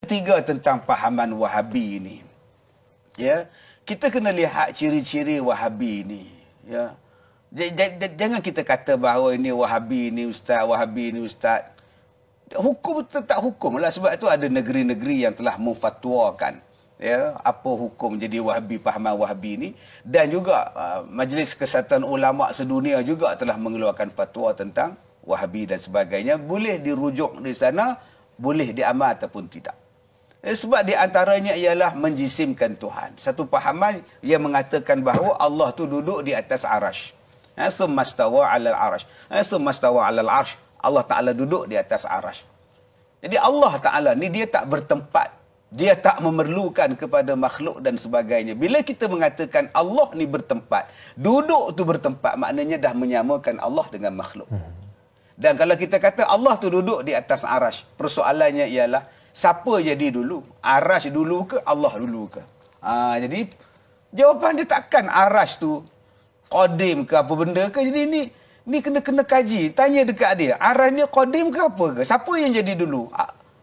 ketiga tentang pahaman Wahabi ini. Ya, kita kena lihat ciri-ciri Wahabi ini. Ya. Jangan kita kata bahawa ini Wahabi ini ustaz, Wahabi ini ustaz. Hukum tetap hukum lah, sebab itu ada negeri-negeri yang telah memfatwakan ya apa hukum jadi Wahabi, pahaman Wahabi ini, dan juga Majlis Kesatuan Ulama Sedunia juga telah mengeluarkan fatwa tentang Wahabi dan sebagainya. Boleh dirujuk di sana, boleh diamal ataupun tidak. Sebab di antaranya ialah menjisimkan Tuhan. Satu pahaman yang mengatakan bahawa Allah tu duduk di atas arash. Thumma stawa 'alal arash. Thumma stawa 'alal arsh. Allah Ta'ala duduk di atas arash. Jadi Allah Ta'ala ni dia tak bertempat. Dia tak memerlukan kepada makhluk dan sebagainya. Bila kita mengatakan Allah ni bertempat, duduk tu bertempat, maknanya dah menyamakan Allah dengan makhluk. Dan kalau kita kata Allah tu duduk di atas arash, persoalannya ialah siapa jadi dulu? Arash dulu ke Allah dulu ke? Jadi jawapan dia takkan arash tu qadim ke apa benda ke. Jadi ni kena kaji. Tanya dekat dia, arash ni qadim ke apa ke? Siapa yang jadi dulu?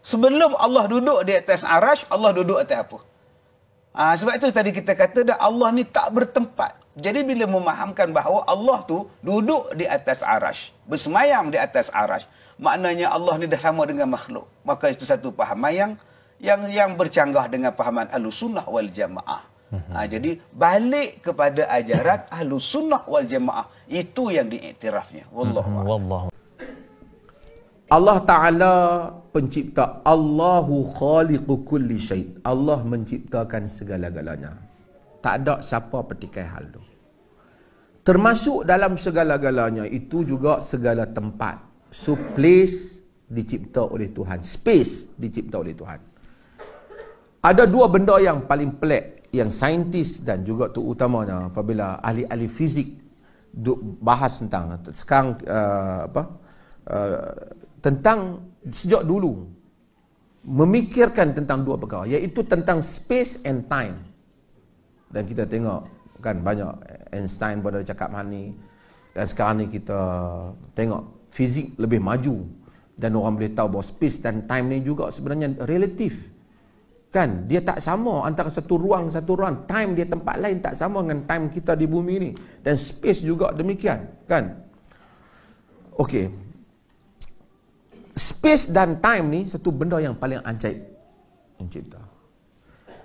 Sebelum Allah duduk di atas arash, Allah duduk atas apa? Sebab itu tadi kita kata dah Allah ni tak bertempat. Jadi bila memahamkan bahawa Allah tu duduk di atas arash, bersemayam di atas arash, maknanya Allah ni dah sama dengan makhluk. Maka itu satu pahaman yang bercanggah dengan pahaman Ahlussunnah wal Jamaah. Jadi balik kepada ajaran Ahlussunnah wal Jamaah, itu yang diiktirafnya. Wallahu. Allah Ta'ala pencipta. Allahu khaliqu kulli syait. Allah menciptakan segala-galanya. Tak ada siapa petikai hal tu. Termasuk dalam segala-galanya itu juga segala tempat. So place dicipta oleh Tuhan. Space dicipta oleh Tuhan. Ada dua benda yang paling pelik yang saintis dan juga terutamanya apabila ahli-ahli fizik bahas tentang sekarang tentang sejak dulu memikirkan tentang dua perkara, iaitu tentang space and time. Dan kita tengok kan banyak Einstein pun ada cakap hal ni, dan sekarang ni kita tengok fizik lebih maju dan orang boleh tahu bahawa space dan time ni juga sebenarnya relatif. Kan dia tak sama antara satu ruang. Time dia tempat lain tak sama dengan time kita di bumi ni, dan space juga demikian kan. Okey. Space dan time ni satu benda yang paling ajaib pencipta.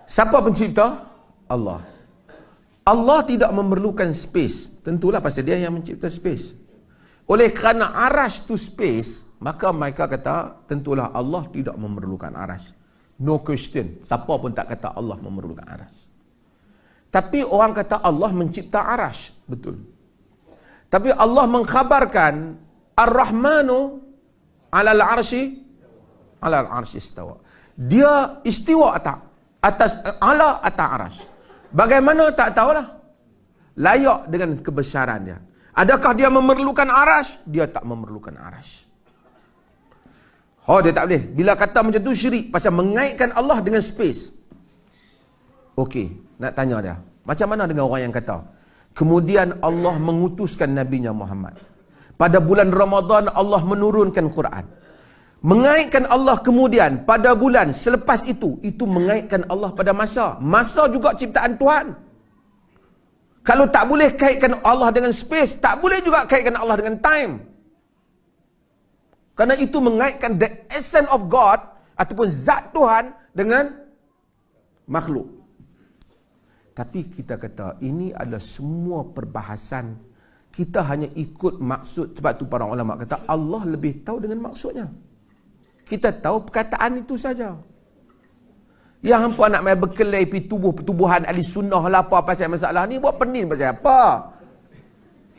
Siapa pencipta? Allah. Allah tidak memerlukan space. Tentulah pasal dia yang mencipta space. Oleh kerana arash tu space, maka mereka kata tentulah Allah tidak memerlukan arash. No question. Siapa pun tak kata Allah memerlukan arash. Tapi orang kata Allah mencipta arash. Betul. Tapi Allah mengkhabarkan Ar-Rahmanu alal arshi istawa. Dia istiwa atas arash. Bagaimana tak tahulah. Layak dengan kebesaran dia. Adakah dia memerlukan arash? Dia tak memerlukan arash. Dia tak boleh. Bila kata macam tu syirik pasal mengaitkan Allah dengan space. Okey, nak tanya dia. Macam mana dengan orang yang kata kemudian Allah mengutuskan Nabi-Nya Muhammad. Pada bulan Ramadan Allah menurunkan Quran. Mengaitkan Allah kemudian pada bulan selepas itu mengaitkan Allah pada masa. Masa juga ciptaan Tuhan. Kalau tak boleh kaitkan Allah dengan space, tak boleh juga kaitkan Allah dengan time. Kerana itu mengaitkan the essence of God ataupun zat Tuhan dengan makhluk. Tapi kita kata ini adalah semua perbahasan. Kita hanya ikut maksud. Sebab tu para ulama kata Allah lebih tahu dengan maksudnya. Kita tahu perkataan itu saja. Yang hampa nak main berkelai pergi tubuh-tubuhan ahli sunnah lah apa pasal masalah ni, buat pening pasal apa?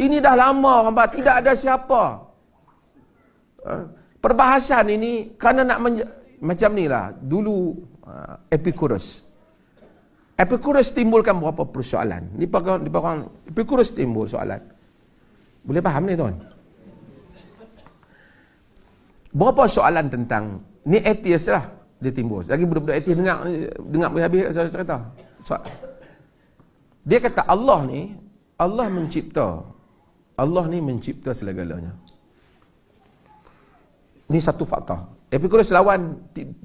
Ini dah lama hampa, tidak ada siapa. Perbahasan ini kerana nak macam ni lah. Dulu Epicurus timbulkan beberapa persoalan. Ni Epicurus timbul soalan. Boleh faham ni tuan? Berapa soalan tentang ni atheist lah dia timbul. Lagi budak-budak atheist dengar habis saya cerita. Dia kata Allah ni mencipta segala-galanya. Ni satu fakta. Epicurus lawan 2000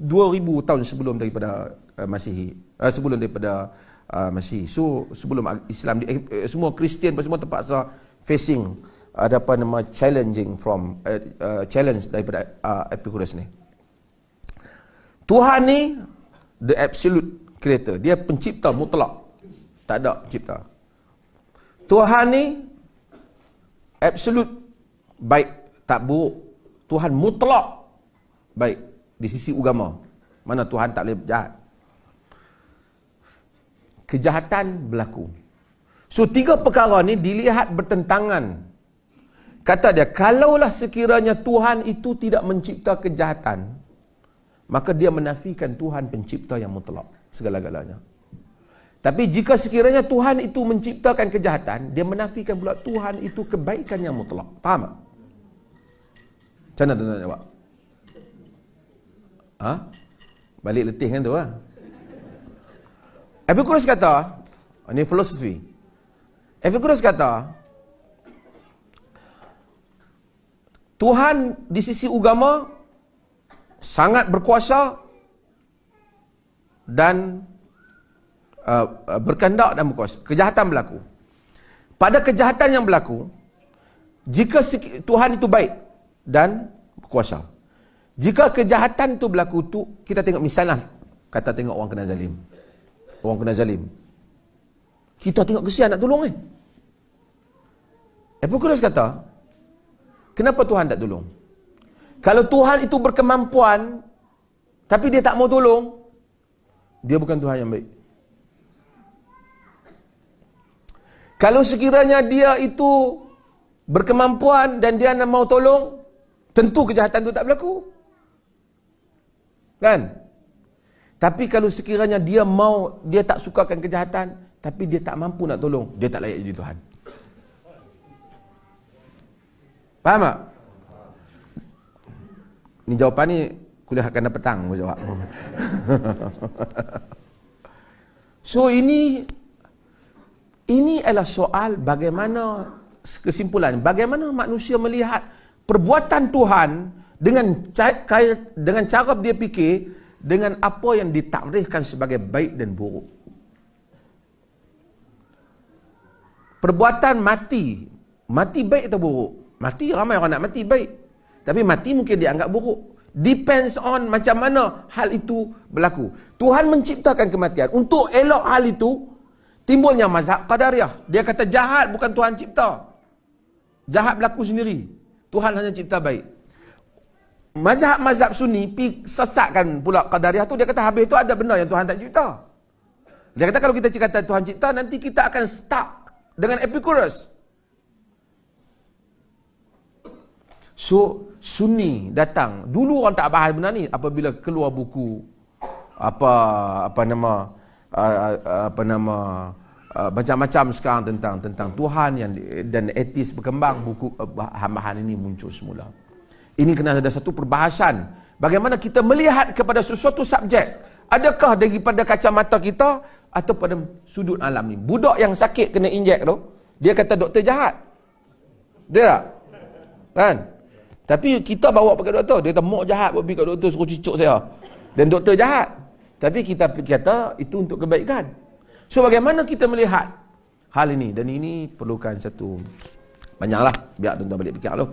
tahun sebelum daripada Masihi. Sebelum daripada Masihi. So sebelum Islam, semua Kristian semua terpaksa facing ada apa nama challenge daripada Epicurus ni. Tuhan ni the absolute creator. Dia pencipta mutlak. Tak ada pencipta. Tuhan ni absolute baik, tak buruk. Tuhan mutlak baik di sisi agama. Mana Tuhan tak boleh jahat. Kejahatan berlaku. So 3 perkara ni dilihat bertentangan. Kata dia, kalaulah sekiranya Tuhan itu tidak mencipta kejahatan, maka dia menafikan Tuhan pencipta yang mutlak segala-galanya. Tapi jika sekiranya Tuhan itu menciptakan kejahatan, dia menafikan pula Tuhan itu kebaikan yang mutlak. Faham tak? Macam mana tuan-tuan jawab? Balik letih kan tu lah. Epicurus kata, ini filosofi. Epicurus kata, Tuhan di sisi agama sangat berkuasa dan berkehendak dan berkuasa. Kejahatan berlaku. Pada kejahatan yang berlaku, jika Tuhan itu baik dan berkuasa. Jika kejahatan itu berlaku tu, kita tengok misalnya, kata tengok orang kena zalim. Orang kena zalim. Kita tengok kesian nak tolong kan? Epicurus kata, kenapa Tuhan tak tolong? Kalau Tuhan itu berkemampuan, tapi dia tak mau tolong, dia bukan Tuhan yang baik. Kalau sekiranya dia itu berkemampuan dan dia nak mau tolong, tentu kejahatan itu tak berlaku. Kan? Tapi kalau sekiranya dia tak sukakan kejahatan, tapi dia tak mampu nak tolong, dia tak layak jadi Tuhan. Faham tak? Ni jawapan ni kuliah akan petang aku jawab. So ini adalah soal bagaimana, kesimpulan, bagaimana manusia melihat perbuatan Tuhan dengan cara dia fikir, dengan apa yang ditakrifkan sebagai baik dan buruk. Perbuatan mati baik atau buruk? Mati, ramai orang nak mati baik. Tapi mati mungkin dianggap buruk. Depends on macam mana hal itu berlaku. Tuhan menciptakan kematian. Untuk elok hal itu, timbulnya mazhab Qadariyah. Dia kata jahat bukan Tuhan cipta. Jahat berlaku sendiri. Tuhan hanya cipta baik. Mazhab Sunni sesatkan pula Qadariyah tu. Dia kata habis tu ada benda yang Tuhan tak cipta. Dia kata kalau kita kata Tuhan cipta, nanti kita akan stuck dengan Epicurus. So Sunni datang. Dulu orang tak bahas benda ni. Apabila keluar buku macam-macam sekarang tentang Tuhan dan etis berkembang, buku bahan-bahan ini muncul semula. Ini kena ada satu perbahasan. Bagaimana kita melihat kepada sesuatu subjek. Adakah daripada kacamata kita atau pada sudut alam ni. Budak yang sakit kena injek tu, dia kata doktor jahat. Dia tak? Kan? Tapi kita bawa pergi doktor, dia kata mak jahat buat pergi kat doktor suruh cucuk saya. Dan doktor jahat. Tapi kita kata itu untuk kebaikan. So bagaimana kita melihat hal ini? Dan ini perlukan satu banyaklah, biar tuan-tuan balik fikir dulu.